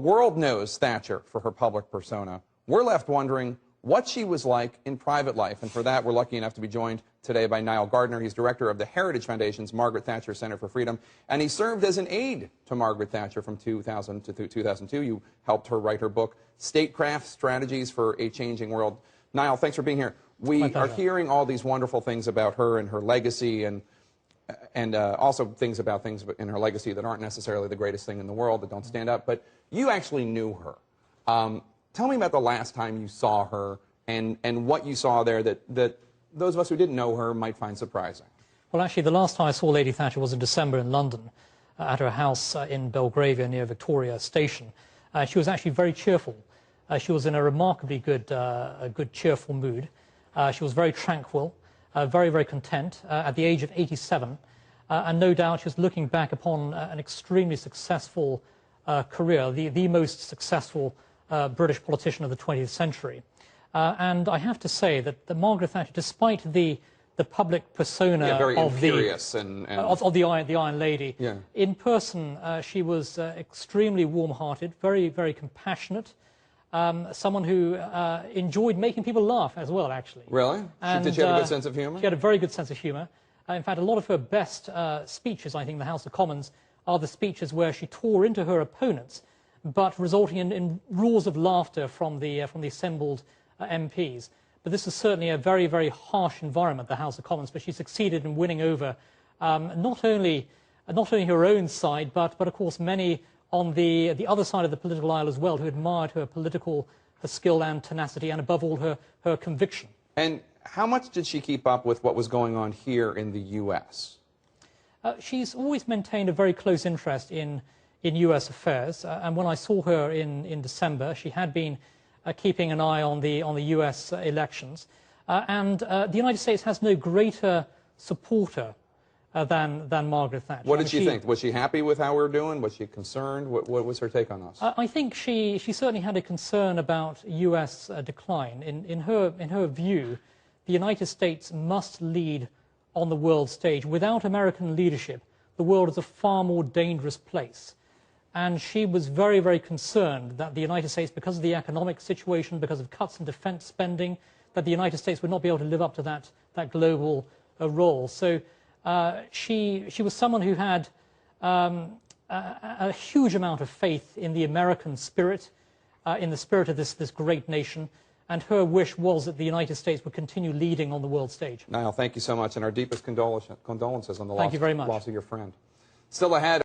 World knows Thatcher for her public persona. We're left wondering what she was like in private life, and for that we're lucky enough to be joined today by Niall Gardner. He's director of the Heritage Foundation's Margaret Thatcher Center for Freedom, and he served as an aide to Margaret Thatcher from 2000 to 2002. You helped her write her book, Statecraft: Strategies for a Changing World. Niall, thanks for being here. We are hearing all these wonderful things about her and her legacy, and also things in her legacy that aren't necessarily the greatest thing in the world, that don't stand up. But you actually knew her. Tell me about the last time you saw her and what you saw there that those of us who didn't know her might find surprising. Well, actually, the last time I saw Lady Thatcher was in December in London at her house in Belgravia near Victoria Station. She was actually very cheerful. She was in a remarkably good cheerful mood. She was very tranquil, very, very content at the age of 87. And no doubt she was looking back upon an extremely successful career, the most successful British politician of the 20th century. And I have to say that Margaret Thatcher, despite the public persona of the Iron Lady, in person she was extremely warm-hearted, very, very compassionate, someone who enjoyed making people laugh as well, actually. Really? Did she have a good sense of humor? She had a very good sense of humor. In fact, a lot of her best speeches, I think, in the House of Commons, are the speeches where she tore into her opponents, but resulting in roars of laughter from the assembled MPs. But this is certainly a very, very harsh environment, the House of Commons, but she succeeded in winning over not only her own side, but of course many on the other side of the political aisle as well, who admired her skill and tenacity, and above all her conviction. And how much did she keep up with what was going on here in the U.S.? She's always maintained a very close interest in U.S. affairs, and when I saw her in December, she had been keeping an eye on the U.S. elections. And the United States has no greater supporter than Margaret Thatcher. What did she think? Was she happy with how we were doing? Was she concerned? What was her take on us? I think she certainly had a concern about U.S. decline. In her view, the United States must lead on the world stage. Without American leadership, the world is a far more dangerous place. And she was very, very concerned that the United States, because of the economic situation, because of cuts in defense spending, that the United States would not be able to live up to that global role. So she was someone who had a huge amount of faith in the American spirit, in the spirit of this great nation, and her wish was that the United States would continue leading on the world stage. Niall, thank you so much, and our deepest condolences on the loss of your friend. Still ahead.